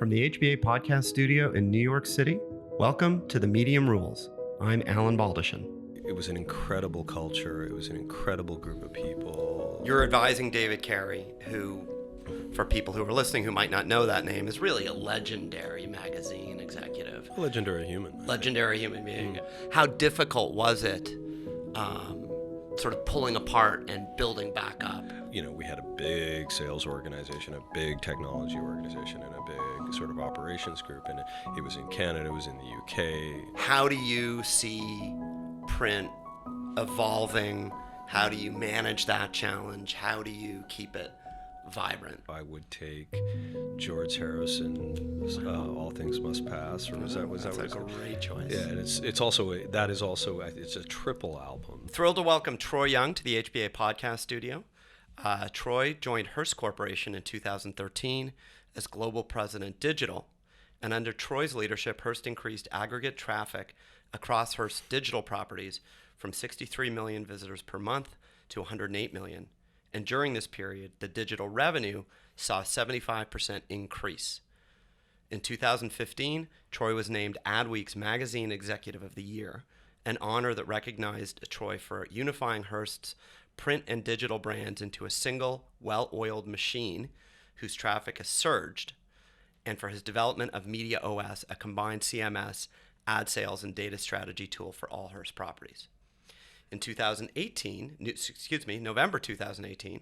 from the HBA podcast studio in New York City, welcome to The Medium Rules. I'm Alan Baldishin. It was an incredible culture. It was an incredible group of people. You're advising David Carey, who, for people who are listening who might not know that name, is really a legendary magazine executive. A legendary human. Legendary human being. How difficult was it sort of pulling apart and building back up? You know, we had a big sales organization, a big technology organization, and a big sort of operations group. And it was in Canada, it was in the UK. How do you see print evolving? How do you manage that challenge? How do you keep it vibrant? I would take George Harrison's All Things Must Pass. Or was that That's a great choice. Yeah, and it's also it's a triple album. Thrilled to welcome Troy Young to the HBA podcast studio. Troy joined Hearst Corporation in 2013 as Global President Digital, and under Troy's leadership, Hearst increased aggregate traffic across Hearst's digital properties from 63 million visitors per month to 108 million. And during this period, the digital revenue saw a 75% increase. In 2015, Troy was named Adweek's Magazine Executive of the Year, an honor that recognized Troy for unifying Hearst's print and digital brands into a single, well-oiled machine whose traffic has surged, and for his development of MediaOS, a combined CMS, ad sales, and data strategy tool for all Hearst properties. In November 2018,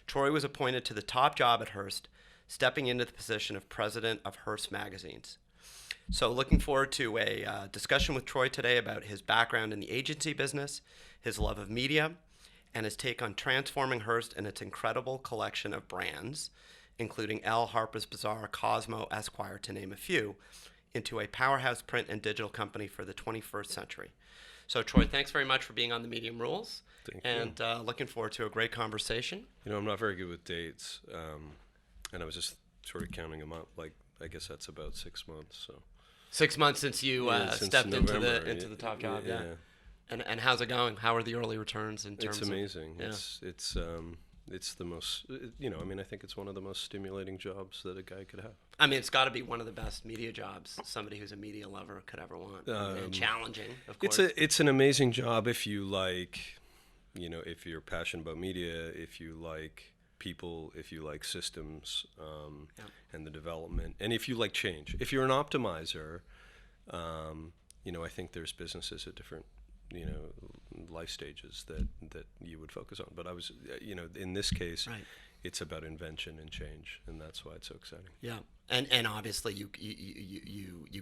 Troy was appointed to the top job at Hearst, stepping into the position of President of Hearst Magazines. So looking forward to a discussion with Troy today about his background in the agency business, his love of media, and his take on transforming Hearst and its incredible collection of brands, including Elle, Harper's Bazaar, Cosmo, Esquire, to name a few, into a powerhouse print and digital company for the 21st century. So, Troy, thanks very much for being on the Medium Rules. Thank you. And looking forward to a great conversation. You know, I'm not very good with dates, and I was just sort of counting them up. Like, I guess that's about 6 months. So 6 months since you since stepped November, into the top job. Yeah. And how's it going? How are the early returns in terms It's amazing. Yeah. It's the most, I think it's one of the most stimulating jobs that a guy could have. I mean, it's got to be one of the best media jobs somebody who's a media lover could ever want. And challenging, of course. It's an amazing job if you like, if you're passionate about media, if you like people, if you like systems and the development, and if you like change. If you're an optimizer, I think there's businesses at different life stages that you would focus on. But I was, in this case, right. It's about invention and change, and that's why it's so exciting. Yeah, and obviously you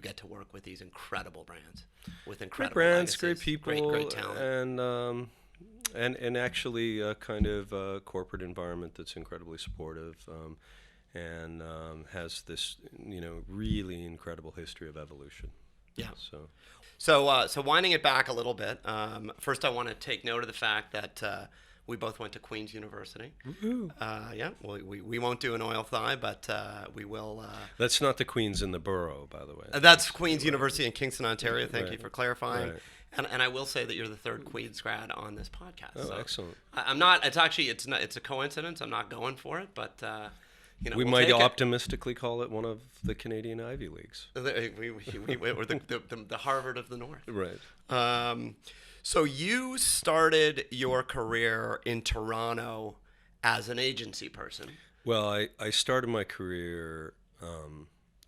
get to work with these incredible brands, with incredible great brands, legacies, great people, great talent, and actually a kind of corporate environment that's incredibly supportive, and has this really incredible history of evolution. Yeah. So winding it back a little bit, first I want to take note of the fact that we both went to Queen's University. We won't do an oil thigh, but we will. That's not the Queen's in the borough, by the way. That's Queen's University in Kingston, Ontario. Thank you for clarifying. Right. And I will say that you're the third Queen's grad on this podcast. Oh, so excellent. I'm not. It's a coincidence. I'm not going for it, but. We might optimistically call it one of the Canadian Ivy Leagues. We're the Harvard of the North. Right. So you started your career in Toronto as an agency person. Well, I started my career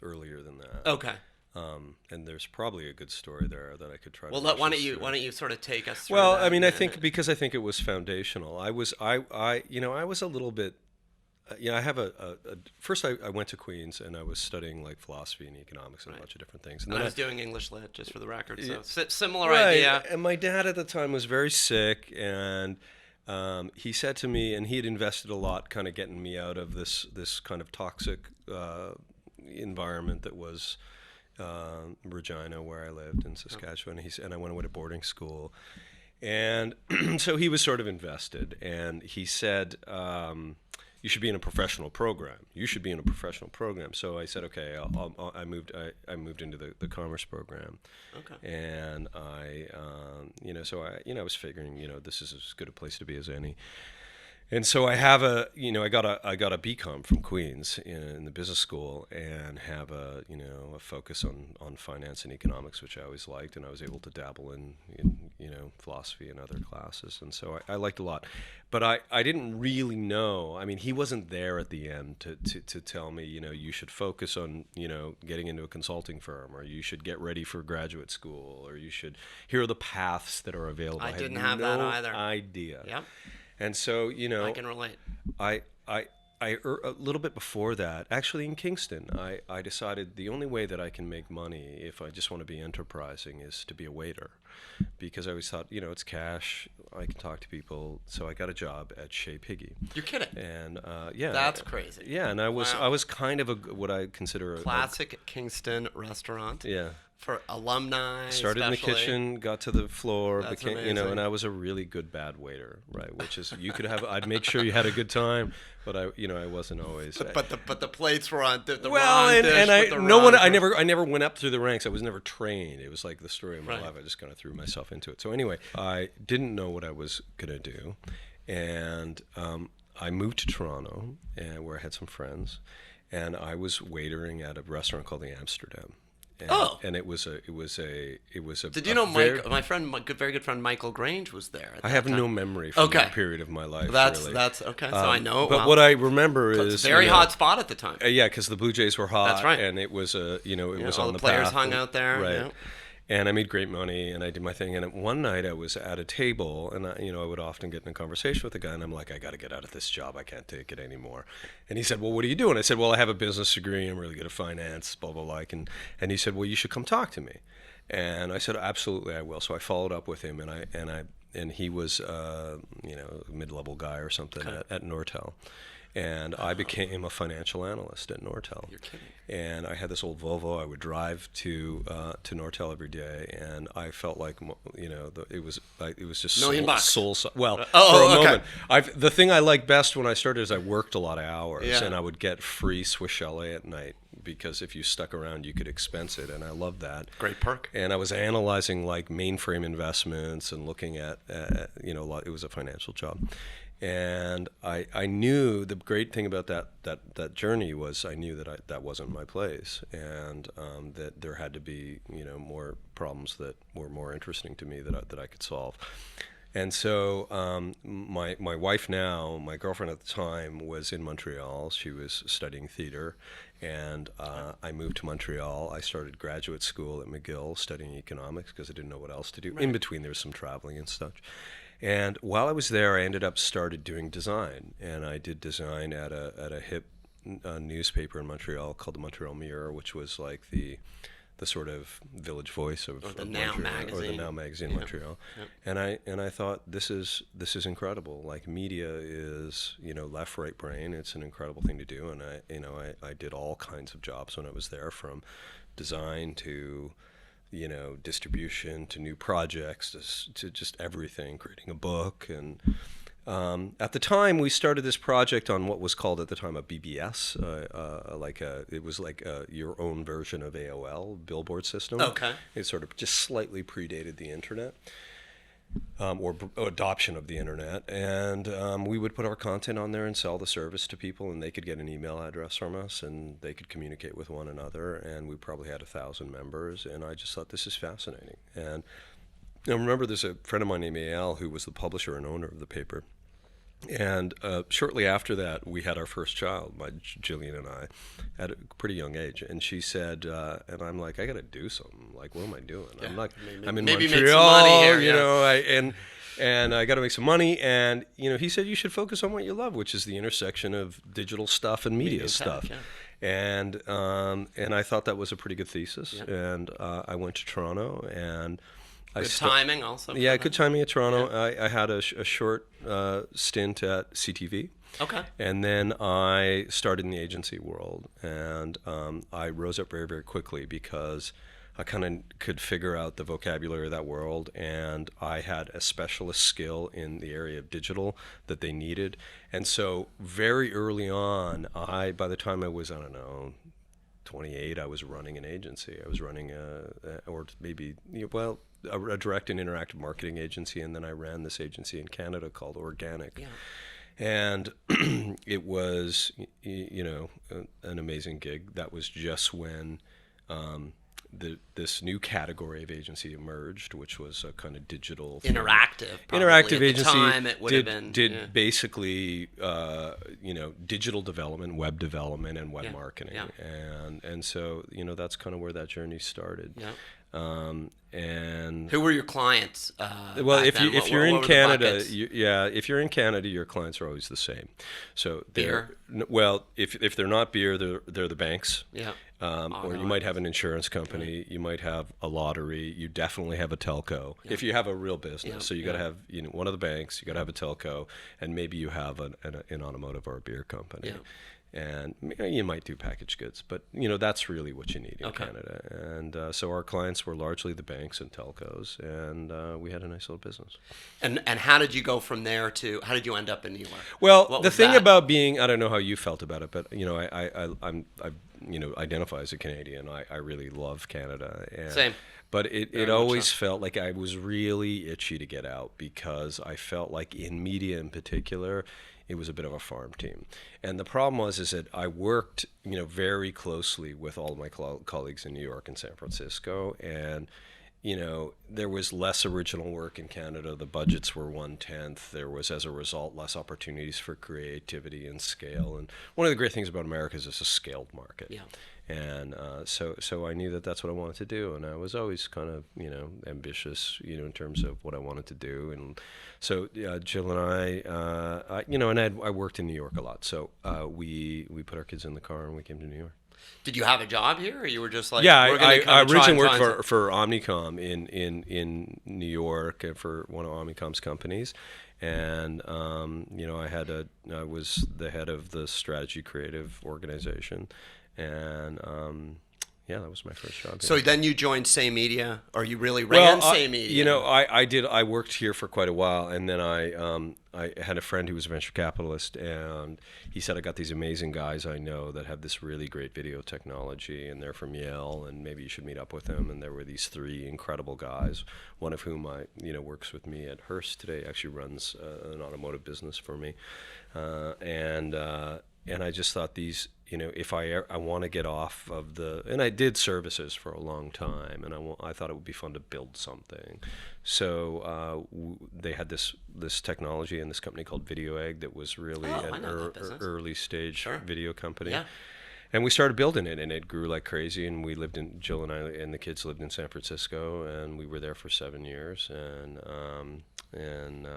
earlier than that. Okay. And there's probably a good story there that I could try. Well, why don't you sort of take us through? Well, that I mean, I think it was foundational. I was a little bit. I have first I went to Queen's and I was studying like philosophy and economics and a bunch of different things. And then I was doing English lit, just for the record, so similar right. idea. And my dad at the time was very sick, and he said to me, and he had invested a lot kind of getting me out of this kind of toxic environment that was Regina, where I lived in Saskatchewan. And I went away to boarding school. And so he was sort of invested, and he said, you should be in a professional program. You should be in a professional program. So I said, okay. I moved into the commerce program. Okay. And I was figuring, this is as good a place to be as any. And so I have a, I got a BCom from Queens in the business school, and have a focus on finance and economics, which I always liked, and I was able to dabble in philosophy and other classes, and so I liked a lot. But I didn't really know. I mean, he wasn't there at the end to tell me, you should focus on, getting into a consulting firm, or you should get ready for graduate school, or here are the paths that are available. I didn't had have that either. idea. Yep. And so, I can relate. I a little bit before that, actually in Kingston, I decided the only way that I can make money if I just want to be enterprising is to be a waiter, because I always thought, it's cash, I can talk to people. So I got a job at Shea Piggy. You're kidding. And yeah, that's crazy. Yeah, and I was kind of what I consider classic Kingston restaurant. Yeah. For alumni, started in the kitchen, got to the floor, That's became, amazing. and I was a really good bad waiter, right? Which is, I'd make sure you had a good time, but I wasn't always. But the plates were on the well, raw and, dish and with I the no raw one I dish. never went up through the ranks. I was never trained. It was like the story of my Right. life. I just kind of threw myself into it. So anyway, I didn't know what I was gonna do, and I moved to Toronto, where I had some friends, and I was waitering at a restaurant called the Amsterdam. And it was a. Did you know my friend, my very good friend Michael Grange was there? At I that have time. no memory from Okay. that period of my life. That's really. that's okay. So I know. But well. what I remember is It's a very hot spot at the time. Yeah, because the Blue Jays were hot. That's right. And it was it was all on the the players path, hung and- out there, right? yeah. And I made great money, and I did my thing. And one night I was at a table, and I would often get in a conversation with a guy, and I'm like, I got to get out of this job. I can't take it anymore. And he said, well, what are you doing? I said, well, I have a business degree. I'm really good at finance, blah, blah, blah. And he said, well, you should come talk to me. And I said, absolutely, I will. So I followed up with him, and he was, a mid-level guy or something at Nortel. And I became a financial analyst at Nortel. You're kidding. And I had this old Volvo. I would drive to Nortel every day, and I felt like it was just $1,000,000. soul. Well, for oh, a okay. moment, the thing I liked best when I started is I worked a lot of hours, Yeah. and I would get free Swiss Chalet at night, because if you stuck around, you could expense it, and I loved that. Great perk. And I was analyzing like mainframe investments and looking at it was a financial job. And I knew the great thing about that journey was I knew that that wasn't my place, and that there had to be more problems that were more interesting to me that I could solve. And so my wife now, my girlfriend at the time, was in Montreal. She was studying theater, and I moved to Montreal. I started graduate school at McGill studying economics because I didn't know what else to do. Right. In between, there was some traveling and such. And while I was there, I started doing design, and I did design at a hip newspaper in Montreal called the Montreal Mirror, which was like the sort of Village Voice of the of Now Montreal, magazine. or the Now magazine in Montreal. Yep. And I thought this is incredible. Like, media is left, right, brain. It's an incredible thing to do, and I did all kinds of jobs when I was there, from design to distribution to new projects to just everything, creating a book. And at the time, we started this project on what was called at the time a BBS, it was like your own version of AOL billboard system. Okay. It sort of just slightly predated the internet. Or adoption of the internet, and we would put our content on there and sell the service to people, and they could get an email address from us, and they could communicate with one another, and we probably had 1,000 members, and I just thought, this is fascinating. And I remember there's a friend of mine named Al, who was the publisher and owner of the paper, and shortly after that, we had our first child, Jillian and I, at a pretty young age. And she said, and I'm like, I got to do something. Like, what am I doing? Yeah. I'm like, Maybe I'm in make some Montreal, money here, and I got to make some money. And he said, you should focus on what you love, which is the intersection of digital stuff and media stuff. Tech, yeah. And I thought that was a pretty good thesis. Yeah. And I went to Toronto, and Good timing also. for yeah, that. good timing at Toronto. I had a short stint at CTV. Okay. And then I started in the agency world, and I rose up very, very quickly because I kind of could figure out the vocabulary of that world, and I had a specialist skill in the area of digital that they needed. And so very early on, by the time I was, 28, I was running an agency. I was running a direct and interactive marketing agency, and then I ran this agency in Canada called Organic. Yeah. And it was, an amazing gig. That was just when this new category of agency emerged, which was a kind of digital interactive. Interactive at agency. The time it would have been basically digital development, web development, and web marketing, and so that's kind of where that journey started. Yeah. And who were your clients? Well, if you're in Canada, if you're in Canada, your clients are always the same. So beer. If they're not beer, they're the banks. Yeah. Or you might have an insurance company. Right. You might have a lottery. You definitely have a telco if you have a real business. Yeah. So you got to have one of the banks. You got to have a telco, and maybe you have an automotive or a beer company. Yeah. And you might do packaged goods, but that's really what you need in Canada. And so our clients were largely the banks and telcos, and we had a nice little business. And how did you go from there to how did you end up in New York? Well, the thing about being, I don't know how you felt about it, but I identify as a Canadian. I really love Canada. And, Same. But it always felt like I was really itchy to get out, because I felt like in media in particular, it was a bit of a farm team. And the problem is that I worked, very closely with all of my colleagues in New York and San Francisco. And, there was less original work in Canada. The budgets were 1/10. There was, as a result, less opportunities for creativity and scale. And one of the great things about America is it's a scaled market. Yeah. And so I knew that that's what I wanted to do, and I was always kind of ambitious in terms of what I wanted to do. And so Jill and I worked in New York a lot, so we put our kids in the car and we came to New York. Did you have a job here, or you were just like? Yeah, I originally worked for Omnicom in New York, for one of Omnicom's companies. And I was the head of the strategy creative organization. And that was my first job. So then you joined Say Media, or you really ran Say Media? I did. I worked here for quite a while, and then I had a friend who was a venture capitalist, and he said, I got these amazing guys I know that have this really great video technology, and they're from Yale, and maybe you should meet up with them. And there were these three incredible guys, one of whom works with me at Hearst today, actually runs an automotive business for me, and I just thought these. If I want to get off of and I did services for a long time, and I thought it would be fun to build something. So they had this technology in this company called VideoEgg that was really an early stage video company. Yeah. And we started building it, and it grew like crazy. And Jill and I and the kids lived in San Francisco, and we were there for 7 years. And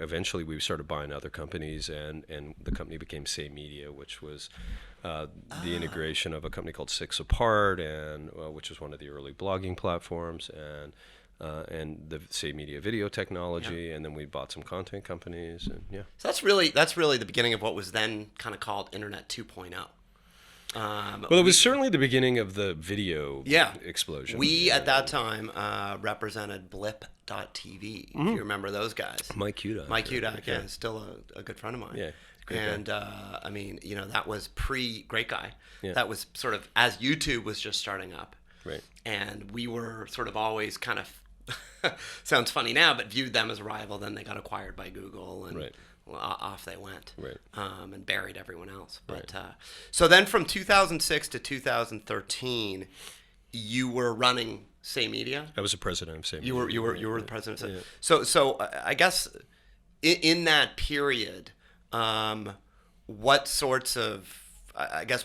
eventually we started buying other companies, and the company became Say Media, which was the integration of a company called Six Apart, and which was one of the early blogging platforms, and the Say Media video technology, and then we bought some content companies, and So that's really the beginning of what was then kind of called Internet 2.0. Well, it was certainly the beginning of the video explosion. We, at that time, represented Blip.tv, if you remember those guys. Mike Hudak. Mike Hudak, is still a good friend of mine. Yeah. And, that was great guy. Yeah. That was sort of as YouTube was just starting up. Right. And we were sort of always kind of, sounds funny now, but viewed them as a rival. Then they got acquired by Google, and off they went, and buried everyone else. But so then from 2006 to 2013, you were running Say Media. I was the president of Say Media. You were the president of Say. So I guess in that period, what sorts of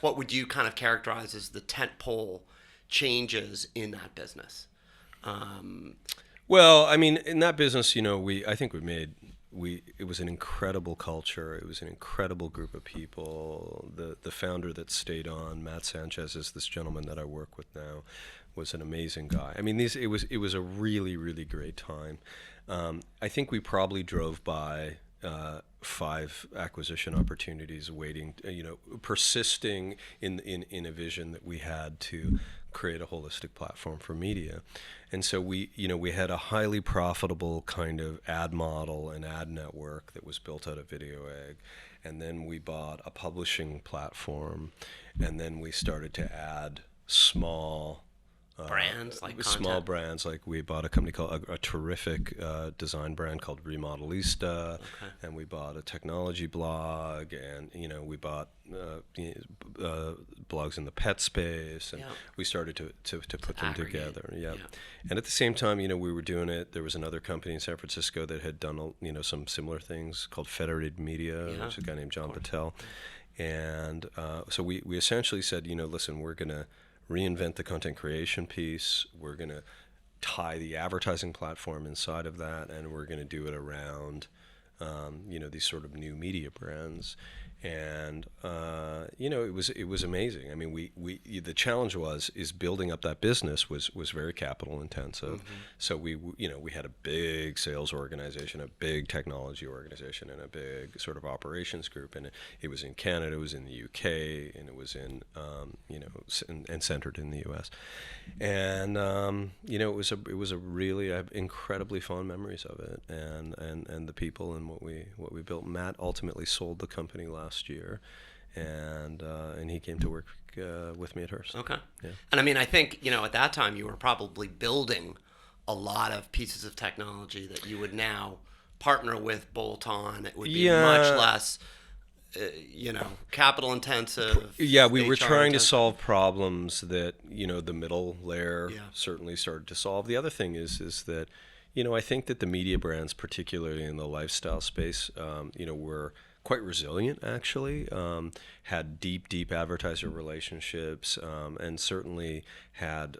what would you kind of characterize as the tentpole changes in that business? Well, I mean, in that business, I think it was an incredible culture. It was an incredible group of people. The founder that stayed on, Matt Sanchez, is this gentleman that I work with now, was an amazing guy. I mean, it was a really, really great time. I think we probably drove by 5 acquisition opportunities, waiting, persisting in a vision that we had to create a holistic platform for media. And so we had a highly profitable kind of ad model and ad network that was built out of VideoEgg. And then we bought a publishing platform, and then we started to add small brands like small content? brands. Like we bought a company called a terrific design brand called Remodelista, and we bought a technology blog, and we bought blogs in the pet space, and we started to put them aggregate. together. And at the same time, we were doing it. There was another company in San Francisco that had done some similar things called Federated Media, which is a guy named John Patel. And so we essentially said, listen, we're going to reinvent the content creation piece. We're going to tie the advertising platform inside of that, and we're going to do it around, these sort of new media brands. And it was amazing. I mean, the challenge is building up that business was very capital intensive. So we had a big sales organization, a big technology organization, and a big sort of operations group. And it was in Canada, it was in the UK, and it was in and centered in the US. And it was a really, I have incredibly fond memories of it, and the people and what we built. Matt ultimately sold the company last year, and he came to work with me at Hearst. Okay. Yeah. And I mean, I think at that time you were probably building a lot of pieces of technology that you would now partner with, bolt on. It would be much less, capital intensive. Yeah, we were trying intensive. to solve problems that the middle layer certainly started to solve. The other thing is that I think that the media brands, particularly in the lifestyle space, were quite resilient, actually, had deep advertiser relationships, and certainly had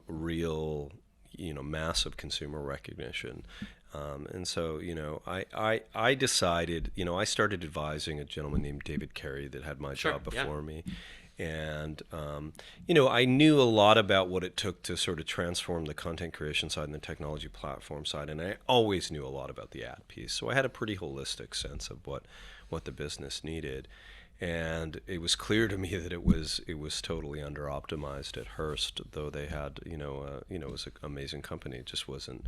real, massive consumer recognition. And so, I decided, I started advising a gentleman named David Carey that had my job before me. And, I knew a lot about what it took to sort of transform the content creation side and the technology platform side. And I always knew a lot about the ad piece. So I had a pretty holistic sense of what the business needed. And it was clear to me that it was totally under optimized at Hearst, though they had, it was an amazing company. It just wasn't,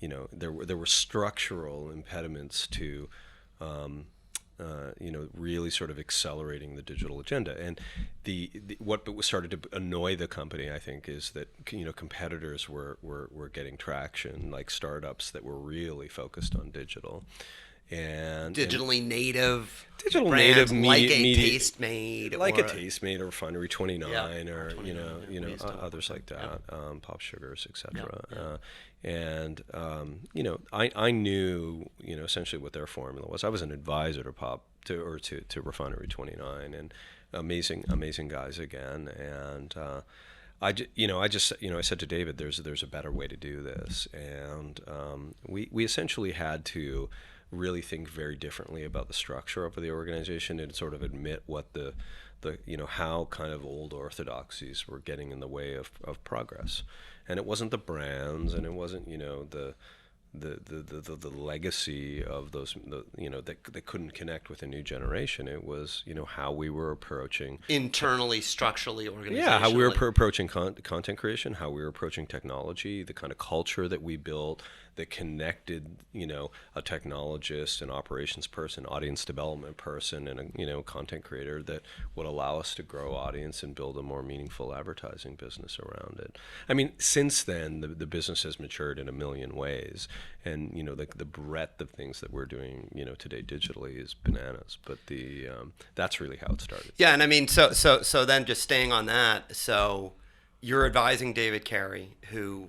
there were structural impediments to, really sort of accelerating the digital agenda. And what started to annoy the company, I think, is that competitors were getting traction, like startups that were really focused on digital. And digitally native, digital brands native like media, a Tastemade, like a Tastemade or Refinery 29, or 29, others like that, Pop Sugars, etc. And I knew essentially what their formula was. I was an advisor to Refinery 29, and amazing guys again. And I said to David, there's a better way to do this, and we essentially had to really think very differently about the structure of the organization and sort of admit what the how kind of old orthodoxies were getting in the way of progress. And it wasn't the brands, and it wasn't the legacy of those that couldn't connect with a new generation. It was how we were approaching internally, structurally, organizationally. Yeah, how we were approaching content creation, how we were approaching technology, the kind of culture that we built that connected a technologist, an operations person, audience development person, and a content creator that would allow us to grow audience and build a more meaningful advertising business around it. I mean, since then the business has matured in a million ways, and the breadth of things that we're doing today digitally is bananas. But that's really how it started. Yeah, and I mean, so then just staying on that, so you're advising David Carey, who,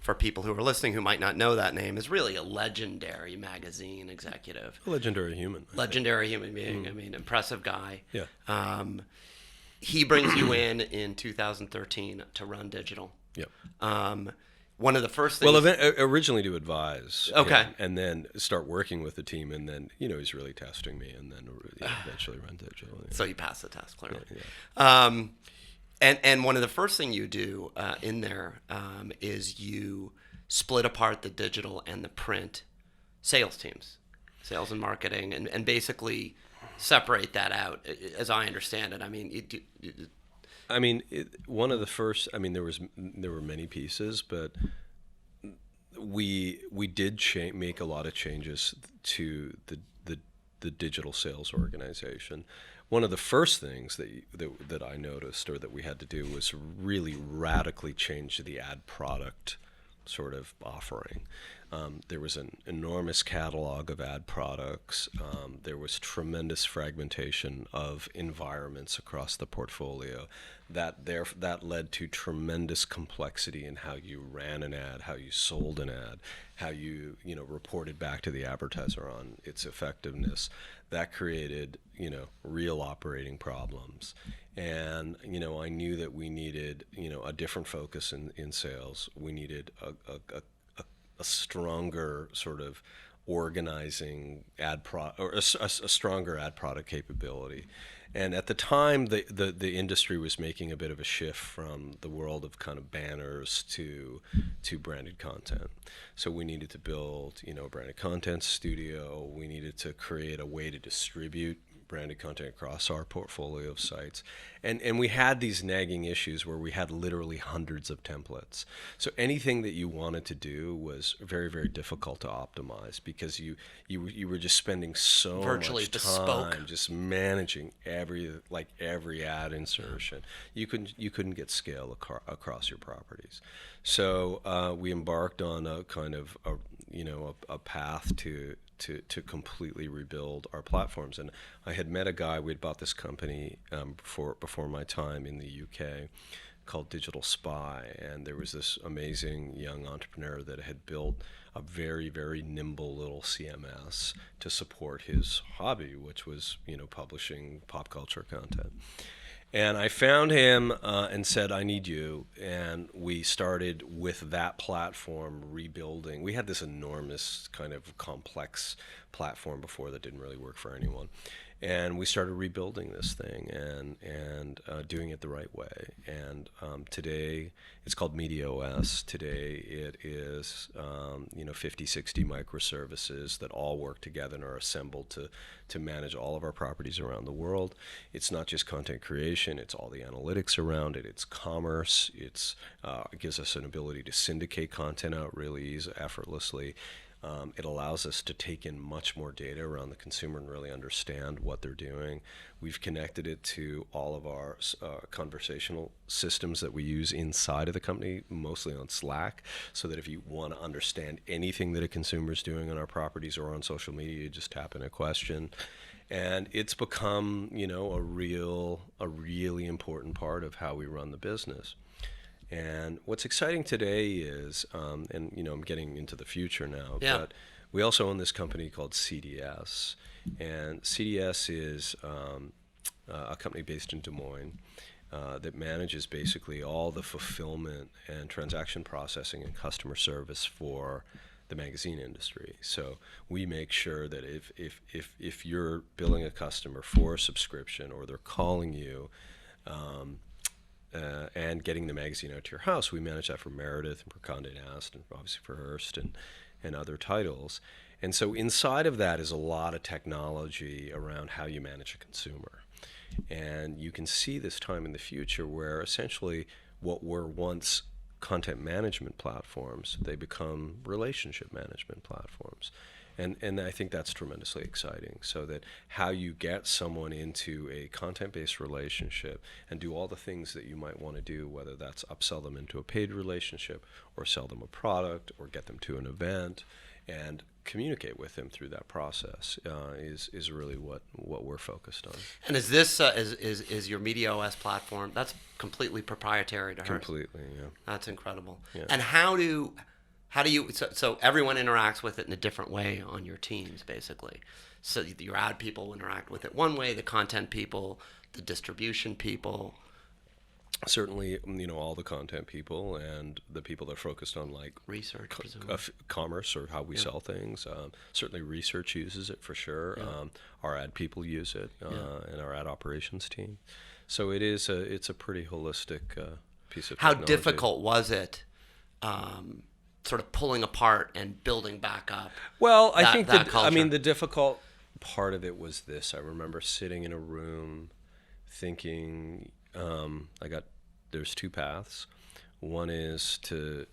for people who are listening who might not know that name, is really a legendary magazine executive. A legendary human. Legendary human being. I mean, impressive guy. Yeah. He brings you in 2013 to run digital. Yep. One of the first things... Well, originally to advise. Okay. And then start working with the team, and then, he's really testing me, and then eventually run digital. Yeah. So you passed the test, clearly. Yeah. And one of the first thing you do in there is you split apart the digital and the print sales teams, sales and marketing, and basically separate that out, as I understand it. I mean, one of the first. I mean, there were many pieces, but we did make a lot of changes to the digital sales organization. one of the first things that I noticed or that we had to do was really radically change the ad product sort of offering. There was an enormous catalog of ad products. There was tremendous fragmentation of environments across the portfolio. That led to tremendous complexity in how you ran an ad, how you sold an ad, how you reported back to the advertiser on its effectiveness. That created real operating problems. And I knew that we needed a different focus in sales. We needed a stronger sort of organizing a stronger ad product capability. And at the time, the industry was making a bit of a shift from the world of kind of banners to branded content. So we needed to build a branded content studio. We needed to create a way to distribute branded content across our portfolio of sites. And we had these nagging issues where we had literally hundreds of templates. So anything that you wanted to do was very, very difficult to optimize because you were just spending so Virtually much bespoke. time just managing every ad insertion. You couldn't get scale across your properties. So we embarked on a kind of a path to completely rebuild our platforms. And I had met a guy, we had bought this company before my time in the UK called Digital Spy, and there was this amazing young entrepreneur that had built a very, very nimble little CMS to support his hobby, which was publishing pop culture content. And I found him and said, I need you. And we started with that platform rebuilding. We had this enormous kind of complex platform before that didn't really work for anyone. And we started rebuilding this thing and doing it the right way. And today, it's called MediaOS. Today, it is 50, 60 microservices that all work together and are assembled to manage all of our properties around the world. It's not just content creation, it's all the analytics around it. It's commerce. It gives us an ability to syndicate content out really effortlessly. It allows us to take in much more data around the consumer and really understand what they're doing. We've connected it to all of our conversational systems that we use inside of the company, mostly on Slack, so that if you want to understand anything that a consumer is doing on our properties or on social media, you just tap in a question. And it's become, a really important part of how we run the business. And what's exciting today is, and I'm getting into the future now, but we also own this company called CDS. And CDS is a company based in Des Moines that manages basically all the fulfillment and transaction processing and customer service for the magazine industry. So we make sure that if you're billing a customer for a subscription or they're calling you, and getting the magazine out to your house, we manage that for Meredith and for Condé Nast and obviously for Hearst and other titles. And so inside of that is a lot of technology around how you manage a consumer. And you can see this time in the future where essentially what were once content management platforms, they become relationship management platforms. And I think that's tremendously exciting, so that how you get someone into a content-based relationship and do all the things that you might want to do, whether that's upsell them into a paid relationship or sell them a product or get them to an event and communicate with them through that process is really what we're focused on. And is this is your MediaOS platform, that's completely proprietary to Hearst? Completely, yeah. That's incredible. Yeah. And how do you, so everyone interacts with it in a different way on your teams, basically. So your ad people interact with it one way, the content people, the distribution people. Certainly, all the content people and the people that are focused on like research, commerce or how we sell things. Certainly research uses it for sure. Our ad people use it and our ad operations team. So it's a pretty holistic piece of technology. How difficult was it sort of pulling apart and building back up? Well, I think the difficult part of it was this. I remember sitting in a room thinking, there's two paths. One is to,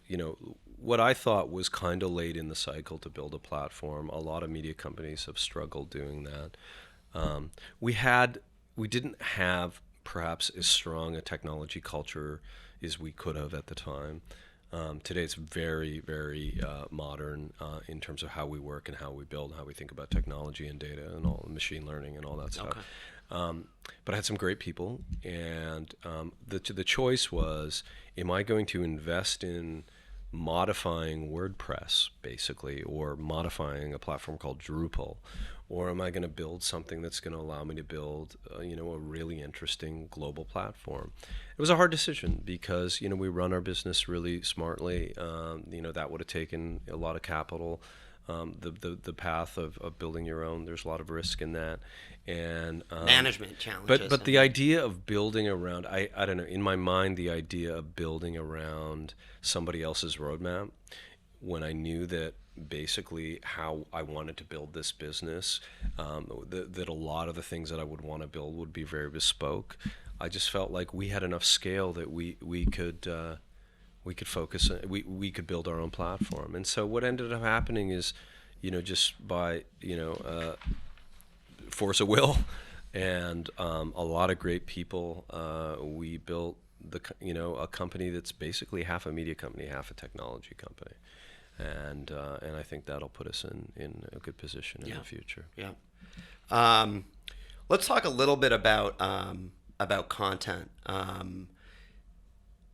what I thought was kind of late in the cycle to build a platform. A lot of media companies have struggled doing that. We had we didn't have perhaps as strong a technology culture as we could have at the time. Today it's very, very modern in terms of how we work and how we build and how we think about technology and data and all machine learning and all that stuff. Okay. But I had some great people, and the choice was, am I going to invest in modifying WordPress, basically, or modifying a platform called Drupal, or am I going to build something that's going to allow me to build, a really interesting global platform? It was a hard decision because, we run our business really smartly. That would have taken a lot of capital. The path of building your own, there's a lot of risk in that, and management challenges. But the idea of building around, I don't know, in my mind, the idea of building around somebody else's roadmap, when I knew that basically how I wanted to build this business, that a lot of the things that I would want to build would be very bespoke. I just felt like we had enough scale that we could focus, we could build our own platform. And so what ended up happening is, just by, force of will and a lot of great people, we built a company that's basically half a media company, half a technology company. And I think that'll put us in a good position in the future. Yeah. Let's talk a little bit about content.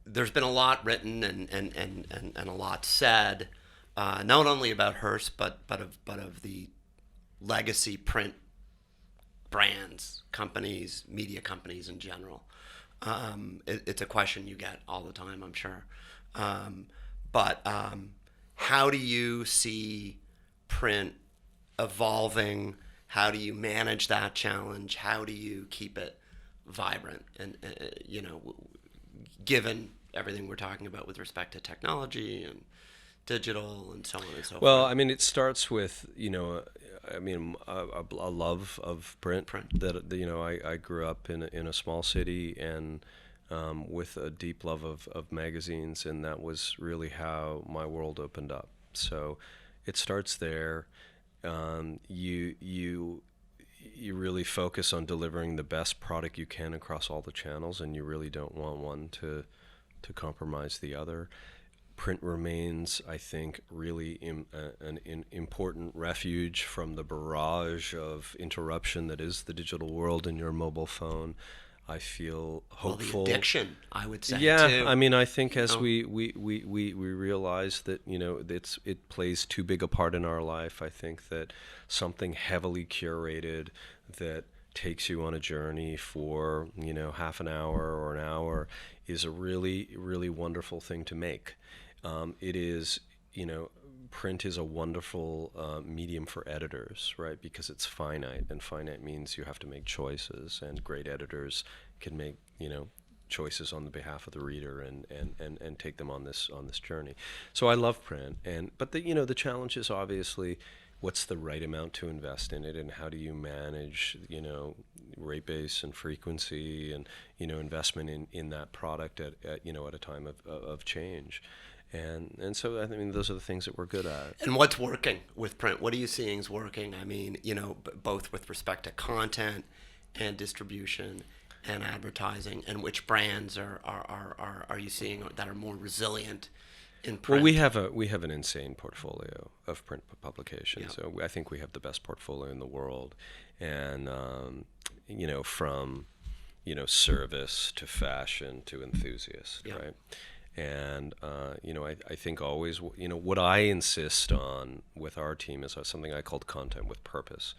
There's been a lot written and a lot said, not only about Hearst but of the legacy print brands, companies, media companies in general. It's a question you get all the time, I'm sure. But how do you see print evolving? How do you manage that challenge? How do you keep it vibrant? And given everything we're talking about with respect to technology and digital and so on and so forth. Well, I mean, it starts with, a love of print. That, I grew up in a small city and with a deep love of magazines, and that was really how my world opened up. So it starts there. You really focus on delivering the best product you can across all the channels, and you really don't want one to compromise the other. Print remains, I think, really an important refuge from the barrage of interruption that is the digital world and your mobile phone. I feel hopeful. Well, the addiction, I would say. Yeah, too. I mean, I think as we realize that it plays too big a part in our life. I think that something heavily curated that takes you on a journey for half an hour or an hour is a really, really wonderful thing to make. It is, print is a wonderful medium for editors, right? Because it's finite, and finite means you have to make choices, and great editors can make, choices on the behalf of the reader and take them on this journey. So I love print, but the challenge is obviously what's the right amount to invest in it, and how do you manage, rate base and frequency and, investment in that product at a time of change. And so, I mean, those are the things that we're good at. And what's working with print? What are you seeing is working? I mean, both with respect to content and distribution and advertising, and which brands are you seeing that are more resilient in print? Well, we have an insane portfolio of print publications. Yeah. So I think we have the best portfolio in the world, and from service to fashion to enthusiast, Yeah. right? And I think always, what I insist on with our team is something I called content with purpose,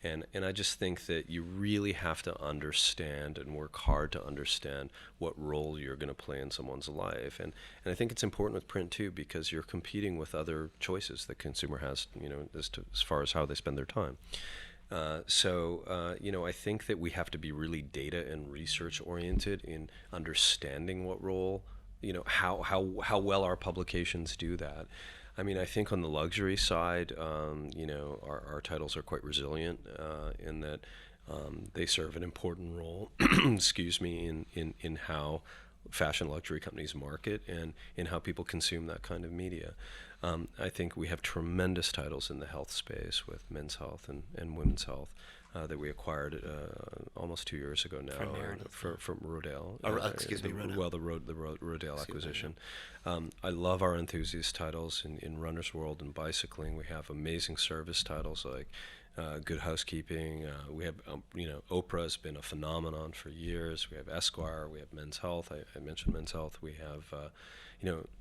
and I just think that you really have to understand and work hard to understand what role you're going to play in someone's life, and I think it's important with print too, because you're competing with other choices the consumer has, as far as how they spend their time. I think that we have to be really data and research oriented in understanding what role, how well our publications do that. I mean, I think on the luxury side, our titles are quite resilient in that they serve an important role, excuse me, in how fashion luxury companies market and in how people consume that kind of media. I think we have tremendous titles in the health space with men's health and women's health. that we acquired almost 2 years ago now from Rodale. Rodale. Well, the Rodale acquisition. I love our enthusiast titles in Runner's World and bicycling. We have amazing service titles like Good Housekeeping. We have, Oprah has been a phenomenon for years. We have Esquire. We have Men's Health. I mentioned Men's Health. We have,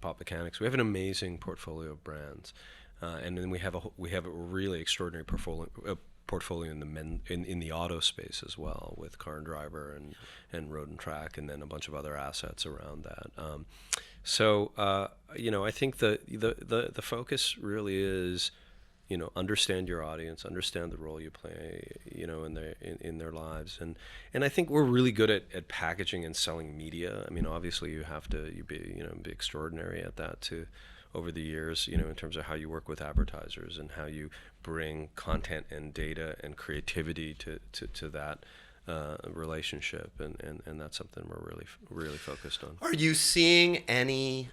Pop Mechanics. We have an amazing portfolio of brands, and then we have a really extraordinary portfolio in the auto space as well, with Car and Driver and Road and Track, and then a bunch of other assets around that. I think the focus really is, understand your audience, understand the role you play, in their lives, and I think we're really good at packaging and selling media. I mean, obviously you have to be extraordinary at that too, over the years, in terms of how you work with advertisers and how you bring content and data and creativity to that relationship, and that's something we're really focused on. Are you seeing any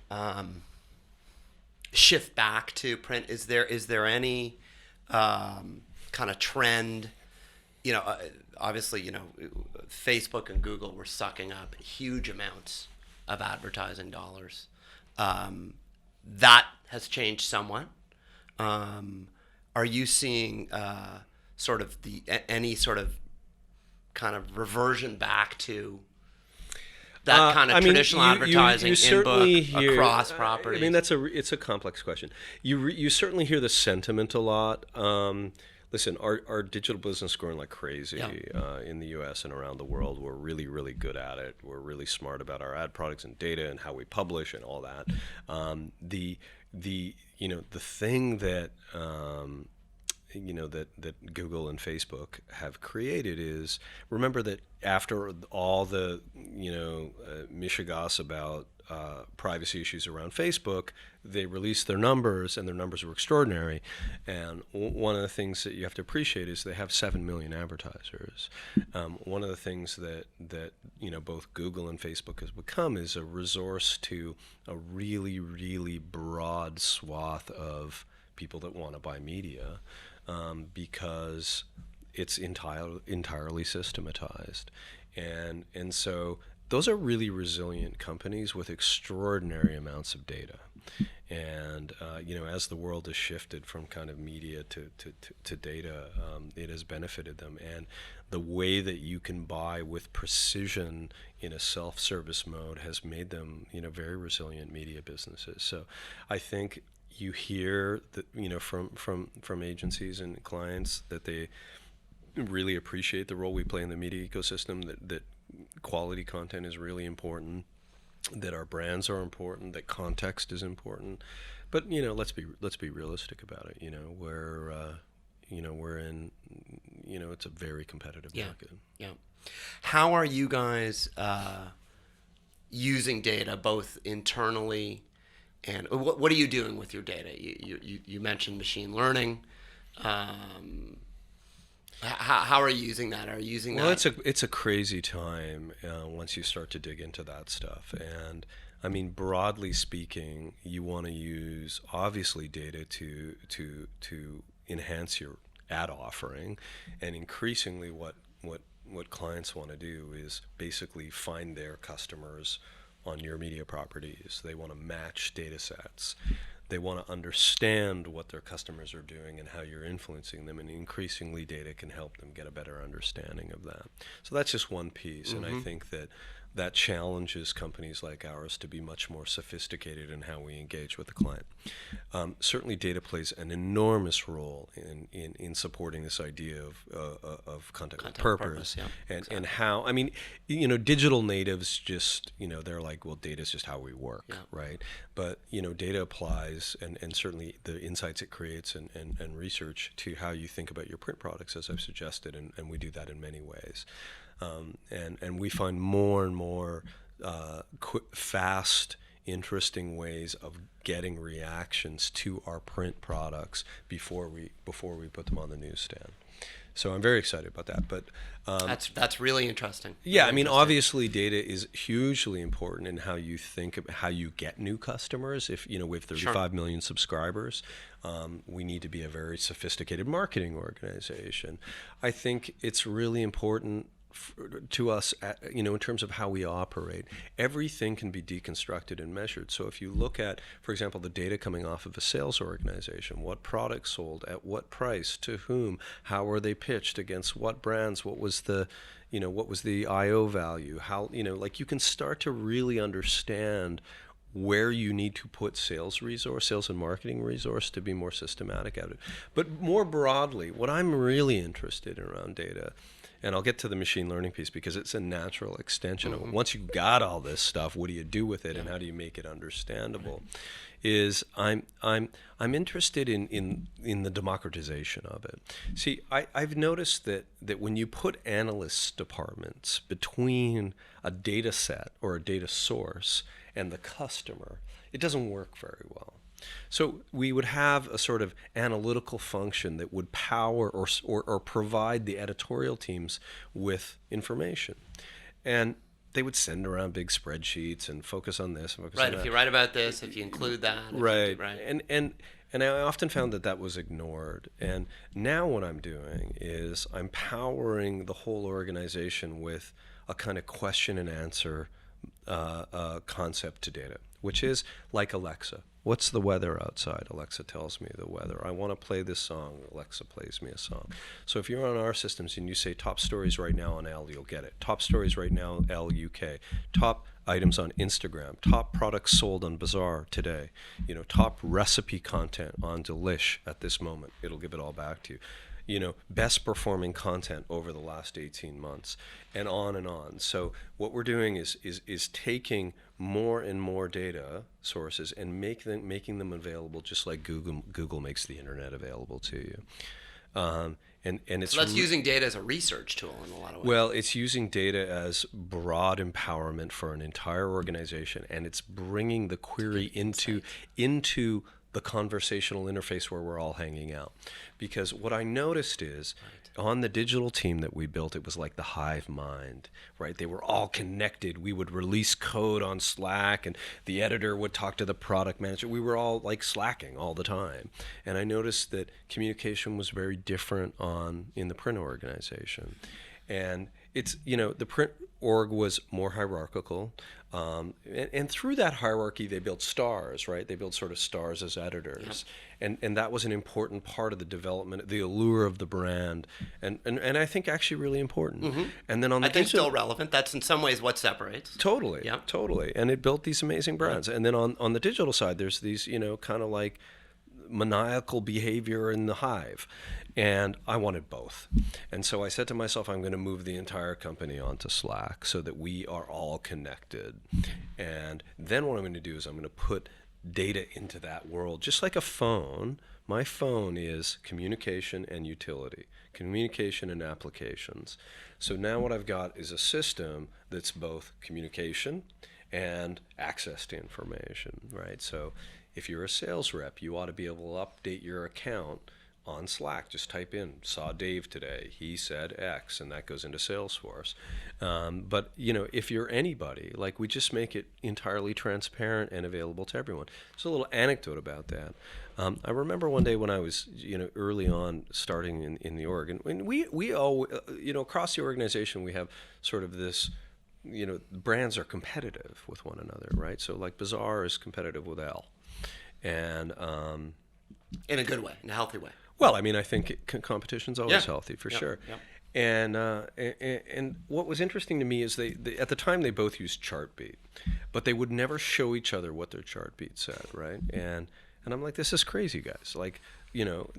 shift back to print? Is there any kind of trend? Obviously, Facebook and Google were sucking up huge amounts of advertising dollars. That has changed somewhat. Are you seeing any sort of kind of reversion back to that kind of traditional advertising in-book across properties? I mean, it's a complex question. You certainly hear the sentiment a lot. Listen, our digital business is growing like crazy in the U.S. and around the world. We're really, really good at it. We're really smart about our ad products and data and how we publish and all that. The thing that that Google and Facebook have created is, remember that after all the mishigas about privacy issues around Facebook, they released their numbers, and their numbers were extraordinary. And one of the things that you have to appreciate is they have 7 million advertisers. One of the things that both Google and Facebook has become is a resource to a really, really broad swath of people that want to buy media, because it's entirely systematized, and so those are really resilient companies with extraordinary amounts of data. And as the world has shifted from kind of media to data, it has benefited them. And the way that you can buy with precision in a self-service mode has made them very resilient media businesses. So I think you hear that from agencies and clients that they really appreciate the role we play in the media ecosystem, that quality content is really important, that our brands are important, that context is important. But let's be realistic about it. We're in it's a very competitive market. Yeah. How are you guys using data both internally? And what are you doing with your data? You mentioned machine learning. How are you using that? Are you using that? Well, it's a crazy time once you start to dig into that stuff. And I mean, broadly speaking, you want to use obviously data to enhance your ad offering, and increasingly what clients want to do is basically find their customers on your media properties. They want to match data sets. They want to understand what their customers are doing and how you're influencing them, and increasingly data can help them get a better understanding of that. So that's just one piece, and I think that challenges companies like ours to be much more sophisticated in how we engage with the client. Certainly data plays an enormous role in supporting this idea of content with purpose. And how, I mean, digital natives just, they're like, well, data is just how we work, right? But, data applies, and certainly the insights it creates and research to how you think about your print products, as I've suggested, and we do that in many ways. And we find more and more fast, interesting ways of getting reactions to our print products before we put them on the newsstand. So I'm very excited about that. But that's really interesting. yeah, Really I mean, interesting. obviously, data is hugely important in how you think about how you get new customers. If we have 35 million subscribers, we need to be a very sophisticated marketing organization. I think it's really important to us, in terms of how we operate. Everything can be deconstructed and measured. So if you look at, for example, the data coming off of a sales organization, what products sold, at what price, to whom, how were they pitched, against what brands, what was the IO value, how, like you can start to really understand where you need to put sales and marketing resource to be more systematic at it. But more broadly, what I'm really interested in around data, and I'll get to the machine learning piece because it's a natural extension of it. Once you've got all this stuff, what do you do with it, and how do you make it understandable? Is I'm interested in the democratization of it. See, I've noticed that when you put analyst departments between a data set or a data source and the customer, it doesn't work very well. So we would have a sort of analytical function that would power or provide the editorial teams with information. And they would send around big spreadsheets and focus on this and focus on that. If you write about this, if you include that. Right. And I often found that was ignored. And now what I'm doing is I'm powering the whole organization with a kind of question and answer concept to data, which is like Alexa. What's the weather outside? Alexa tells me the weather. I want to play this song. Alexa plays me a song. So if you're on our systems and you say top stories right now on L, you'll get it. Top stories right now, L UK. Top items on Instagram. Top products sold on Bazaar today. Top recipe content on Delish at this moment. It'll give it all back to you. Best performing content over the last 18 months, and on and on. So what we're doing is taking more and more data sources and making them available, just like Google makes the internet available to you. And it's so that's using data as a research tool in a lot of ways. Well, it's using data as broad empowerment for an entire organization, and it's bringing the query into the conversational interface where we're all hanging out. Because what I noticed is on the digital team that we built, it was like the hive mind, right? They were all connected. We would release code on Slack and the editor would talk to the product manager. We were all like slacking all the time. And I noticed that communication was very different in the print organization. And it's, the print org was more hierarchical. And through that hierarchy, they built stars, right? They built sort of stars as editors. Yep. And that was an important part of the development, the allure of the brand. And I think actually really important. Mm-hmm. And then I think still relevant. That's in some ways what separates. Totally. Yep. Totally. And it built these amazing brands. Yep. And then on the digital side, there's these, kind of like maniacal behavior in the hive. And I wanted both. And so I said to myself, I'm going to move the entire company onto Slack so that we are all connected. And then what I'm going to do is I'm going to put data into that world. Just like a phone, my phone is communication and utility, communication and applications. So now what I've got is a system that's both communication and access to information, right? So if you're a sales rep, you ought to be able to update your account on Slack. Just type in, saw Dave today, he said X, and that goes into Salesforce. But if you're anybody, like, we just make it entirely transparent and available to everyone. There's a little anecdote about that. I remember one day when I was, early on starting in the org, and we all, across the organization, we have sort of this, brands are competitive with one another, right? So like Bazaar is competitive with L. And in a good way, in a healthy way. Well, I mean, I think competition's always healthy for sure. Yep. And what was interesting to me is they at the time they both used Chartbeat, but they would never show each other what their Chartbeat said, right? And I'm like, this is crazy, guys. Like,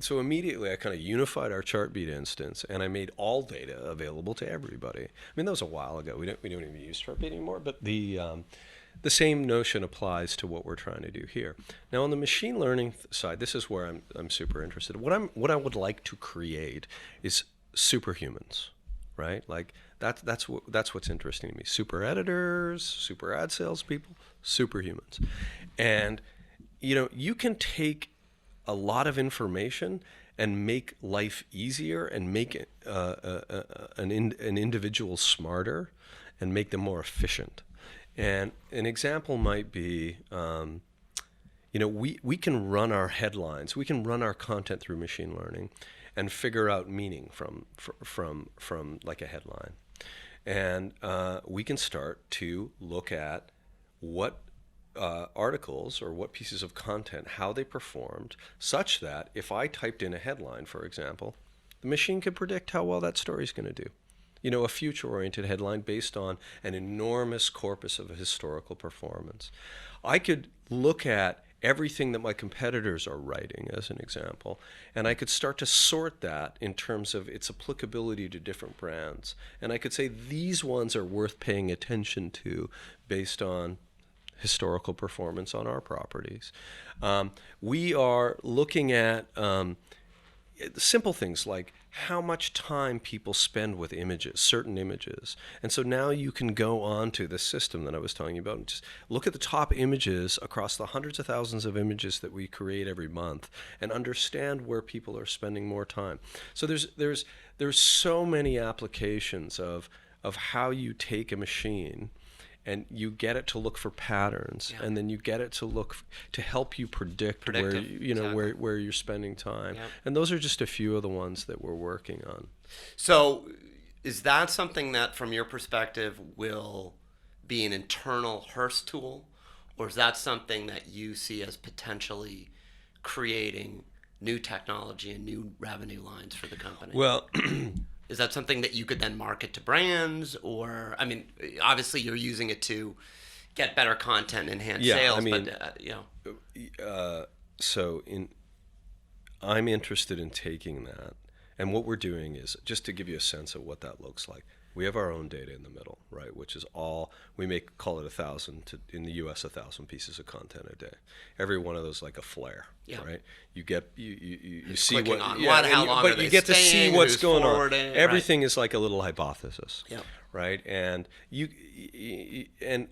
so immediately I kind of unified our Chartbeat instance, and I made all data available to everybody. I mean, that was a while ago. We don't even use Chartbeat anymore, but the same notion applies to what we're trying to do here. Now, on the machine learning side, this is where I'm super interested. What I would like to create is superhumans, right? Like that's what's interesting to me. Super editors, super ad salespeople, superhumans, and you can take a lot of information and make life easier and make an individual smarter and make them more efficient. And an example might be, we can run our headlines, we can run our content through machine learning and figure out meaning from like a headline. And we can start to look at what articles or what pieces of content, how they performed, such that if I typed in a headline, for example, the machine could predict how well that story is going to do. A future-oriented headline based on an enormous corpus of historical performance. I could look at everything that my competitors are writing, as an example, and I could start to sort that in terms of its applicability to different brands. And I could say these ones are worth paying attention to based on historical performance on our properties. We are looking at simple things like how much time people spend with images, certain images. And so now you can go on to the system that I was telling you about and just look at the top images across the hundreds of thousands of images that we create every month and understand where people are spending more time. So there's so many applications of how you take a machine and you get it to look for patterns, and then you get it to look to help you predict where exactly. where you're spending time. Yeah. And those are just a few of the ones that we're working on. So is that something that, from your perspective, will be an internal Hearst tool, or is that something that you see as potentially creating new technology and new revenue lines for the company? Well, is that something that you could then market to brands? Or, I mean, obviously you're using it to get better content and enhance sales, I mean, but, I'm interested in taking that. And what we're doing is, just to give you a sense of what that looks like, we have our own data in the middle, right? Which is all, call it 1,000, in the US, 1,000 pieces of content a day. Every one of those like a flare, right? You get, you see what, how long but you get to see what's going on. Everything right. is like a little hypothesis, right? And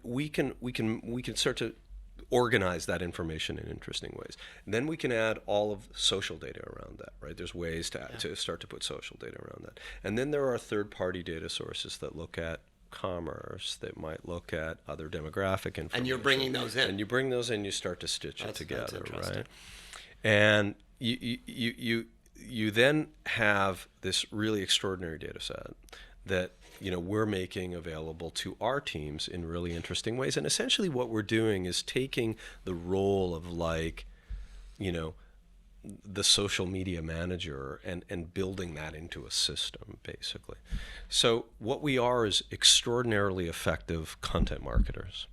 we can start to organize that information in interesting ways. And then we can add all of social data around that, right? There's ways to start to put social data around that. And then there are third-party data sources that look at commerce, that might look at other demographic information. And you're bringing those in. And you bring those in, you start to stitch it together, right? And you then have this really extraordinary data set that we're making available to our teams in really interesting ways. And essentially what we're doing is taking the role of the social media manager and building that into a system, basically. So what we are is extraordinarily effective content marketers.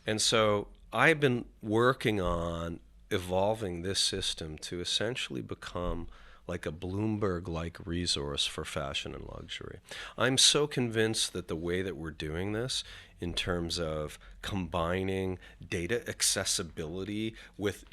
And so I've been working on evolving this system to essentially become like a Bloomberg-like resource for fashion and luxury. I'm so convinced that the way that we're doing this in terms of combining data accessibility with,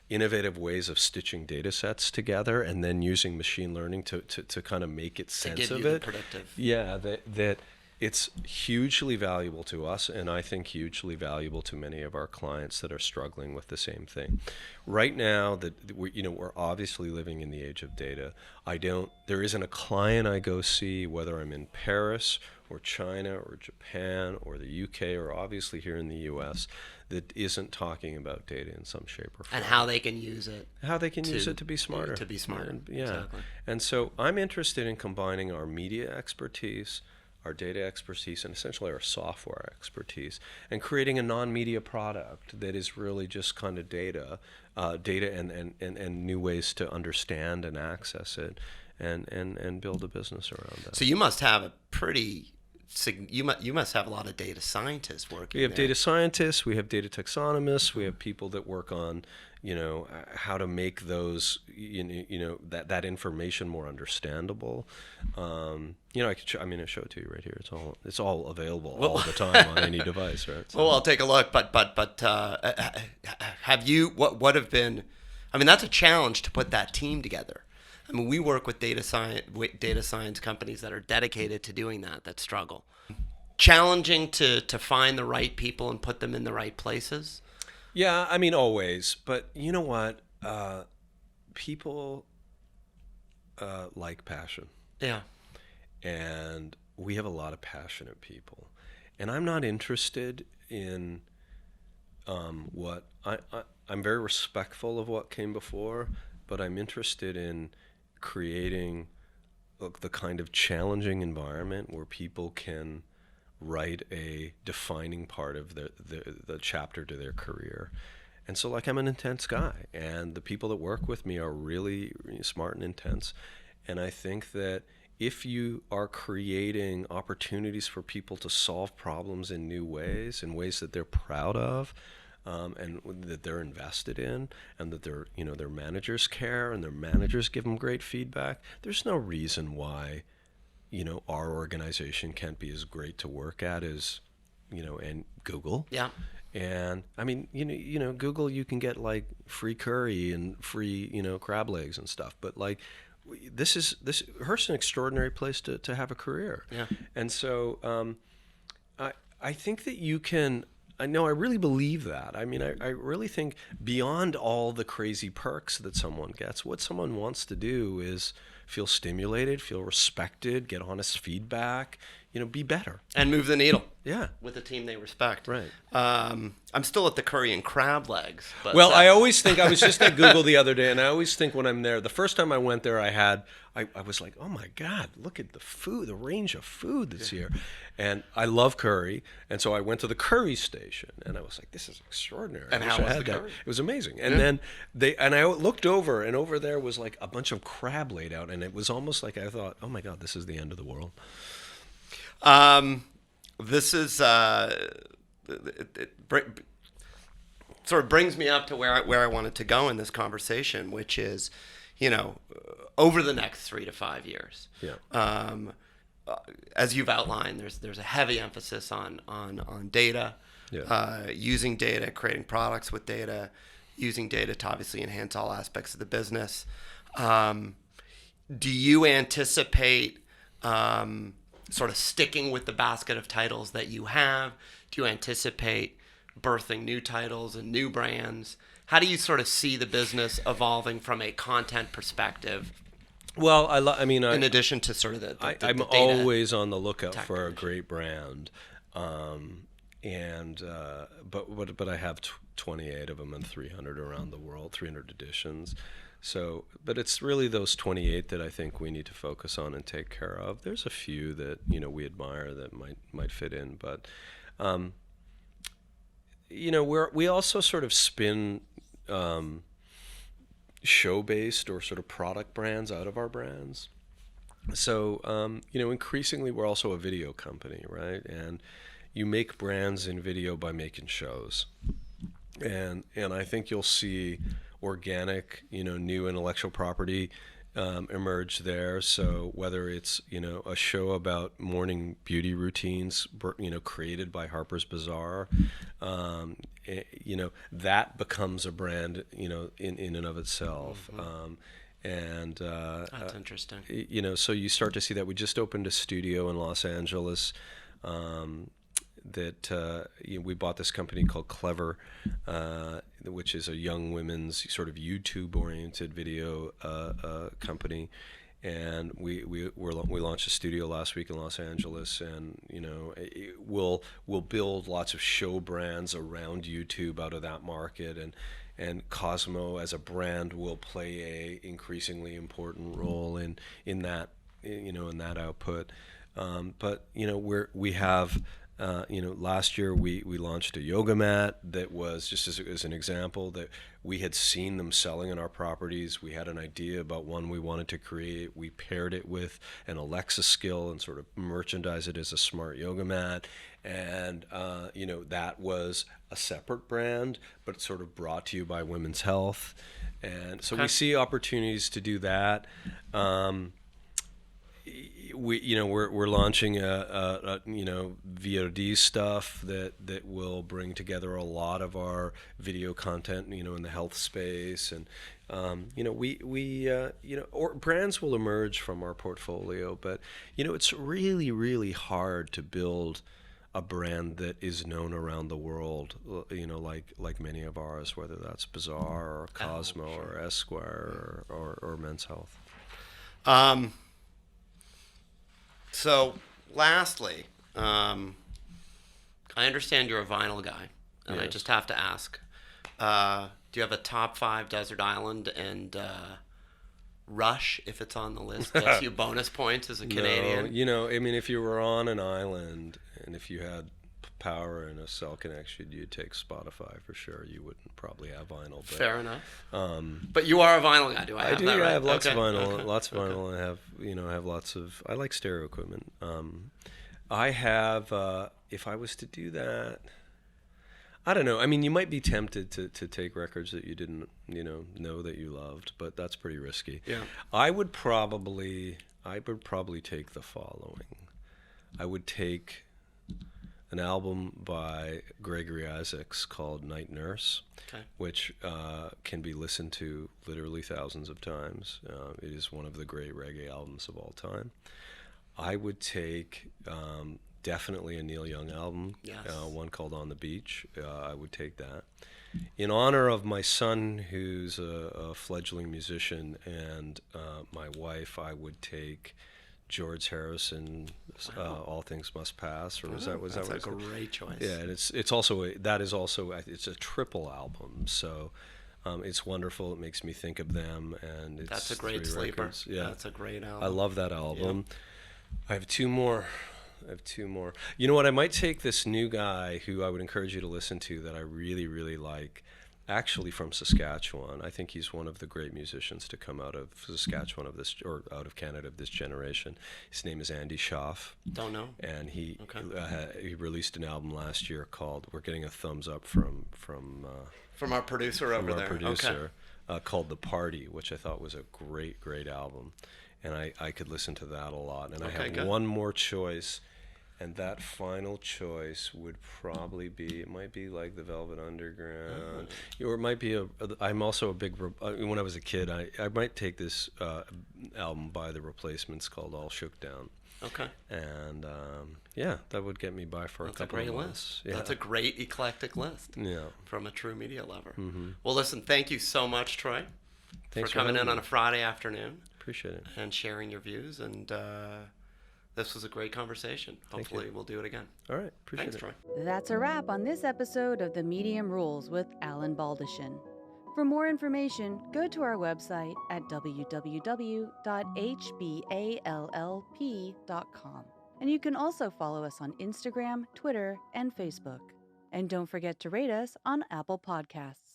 innovative ways of stitching data sets together and then using machine learning to kind of make it sense of it. Predictive. Yeah, that it's hugely valuable to us, and I think hugely valuable to many of our clients that are struggling with the same thing. Right now, we're obviously living in the age of data. There isn't a client I go see, whether I'm in Paris or China or Japan or the UK or obviously here in the US, that isn't talking about data in some shape or form. And how they can use it. How they can use it to be smarter. To be smarter, yeah. Exactly. And so I'm interested in combining our media expertise, our data expertise, and essentially our software expertise, and creating a non-media product that is really just kind of data and new ways to understand and access it, and build a business around that. So you must have a pretty, you must have a lot of data scientists working. We have data scientists, we have data taxonomists, we have people that work on, how to make those, that information more understandable. I show it to you right here. It's all available all the time on any device, right? So. Well, I'll take a look. But have you? What have been? I mean, that's a challenge to put that team together. I mean, we work with data science companies that are dedicated to doing that struggle. Challenging to find the right people and put them in the right places. Yeah, I mean, always. But you know what? People like passion. Yeah. And we have a lot of passionate people. And I'm not interested in what I'm very respectful of what came before, but I'm interested in creating the kind of challenging environment where people can write a defining part of the chapter to their career. And so, like, I'm an intense guy, and the people that work with me are really, really smart and intense. And I think that if you are creating opportunities for people to solve problems in new ways, in ways that they're proud of, and that they're invested in, and that their managers care, and their managers give them great feedback, there's no reason why, our organization can't be as great to work at as, and Google. Yeah. And I mean, Google, you can get like free curry and free, crab legs and stuff. But like, this Hearst's an extraordinary place to have a career. Yeah. And so, I think that you can. I really believe that. I mean, I really think beyond all the crazy perks that someone gets, what someone wants to do is feel stimulated, feel respected, get honest feedback, be better. And move the needle. Yeah. With a team they respect. Right. I'm still at the curry and crab legs. But well, I always think, I was just at Google the other day, and I always think when I'm there, the first time I went there, I was like, oh my God, look at the food, the range of food that's here. And I love curry. And so I went to the curry station, and I was like, this is extraordinary. And how was the curry? It was amazing. And then I looked over, and over there was like a bunch of crab laid out, and it was almost like I thought, oh my God, this is the end of the world. This is sort of brings me up to where I wanted to go in this conversation, which is, over the next 3 to 5 years. Yeah. As you've outlined, there's a heavy emphasis on data, using data, creating products with data, using data to obviously enhance all aspects of the business. Do you anticipate sort of sticking with the basket of titles that you have? Do you anticipate birthing new titles and new brands? How do you sort of see the business evolving from a content perspective? Well, in addition to sort of the I'm data always on the lookout for a technology. great brand, but I have 28 of them and 300 around the world, 300 editions. So, but it's really those 28 that I think we need to focus on and take care of. There's a few that we admire that might fit in, but we also sort of spin show-based or sort of product brands out of our brands. So, increasingly we're also a video company, right? And you make brands in video by making shows, and I think you'll see organic, new intellectual property emerge there. So whether it's, a show about morning beauty routines, created by Harper's Bazaar, that becomes a brand, in and of itself. And That's interesting. So you start to see that. We just opened a studio in Los Angeles. That we bought this company called Clever, which is a young women's sort of YouTube-oriented video company, and we launched a studio last week in Los Angeles, and we'll build lots of show brands around YouTube out of that market, and Cosmo as a brand will play a increasingly important role in that in that output, but we have. Last year we launched a yoga mat that was, just as an example, that we had seen them selling in our properties. We had an idea about one we wanted to create. We paired it with an Alexa skill and sort of merchandise it as a smart yoga mat. And, that was a separate brand, but sort of brought to you by Women's Health. And so we see opportunities to do that. We're launching a VOD stuff that will bring together a lot of our video content, in the health space, and or brands will emerge from our portfolio, but it's really, really hard to build a brand that is known around the world, like many of ours, whether that's Bazaar or Cosmo or Esquire or Men's Health. So, lastly, I understand you're a vinyl guy, and I Yes. just have to ask: do you have a top 5 desert island? And Rush, if it's on the list, gets you bonus points as a Canadian. No, I mean, if you were on an island and if you had power and a cell connection, you'd take Spotify for sure. You wouldn't probably have vinyl. But, Fair enough. But you are a vinyl guy. Do I have do. that right? I have lots of vinyl. Okay. Lots of vinyl. I have lots of. I like stereo equipment. I have. If I was to do that, I don't know. I mean, you might be tempted to take records that you didn't, know that you loved, but that's pretty risky. Yeah. I would probably take the following. I would take an album by Gregory Isaacs called Night Nurse, Okay. which can be listened to literally thousands of times. It is one of the great reggae albums of all time. I would take definitely a Neil Young album, Yes. one called On the Beach. I would take that. In honor of my son, who's a fledgling musician, and my wife, I would take George Harrison, All Things Must Pass, or was that That's a great choice. Yeah, and it's a triple album, so it's wonderful. It makes me think of them, and That's a great sleeper. Records. Yeah, That's a great album. I love that album. Yeah. I have two more. You know what? I might take this new guy who I would encourage you to listen to that I really, really like, actually from Saskatchewan. I think he's one of the great musicians to come out of Saskatchewan or out of Canada of this generation. His name is Andy Schaaf. Don't know. And he released an album last year called, we're getting a thumbs up from our producer over there. Called The Party, which I thought was a great, great album. And I could listen to that a lot. And I have one more choice, and that final choice would probably be, it might be like the Velvet Underground, or it might be I'm also a big, when I was a kid, I might take this album by The Replacements called All Shook Down. Okay. And that would get me by for a couple of months. That's a great list. Yeah. That's a great eclectic list. Yeah. From a true media lover. Mm-hmm. Well, listen, thank you so much, Troy, Thanks for coming in me. on a Friday afternoon. Appreciate it. And sharing your views. And this was a great conversation. Hopefully we'll do it again. All right. Appreciate Thanks, it. Troy. That's a wrap on this episode of The Medium Rules with Alan Baldachin. For more information, go to our website at www.hballp.com. And you can also follow us on Instagram, Twitter, and Facebook. And don't forget to rate us on Apple Podcasts.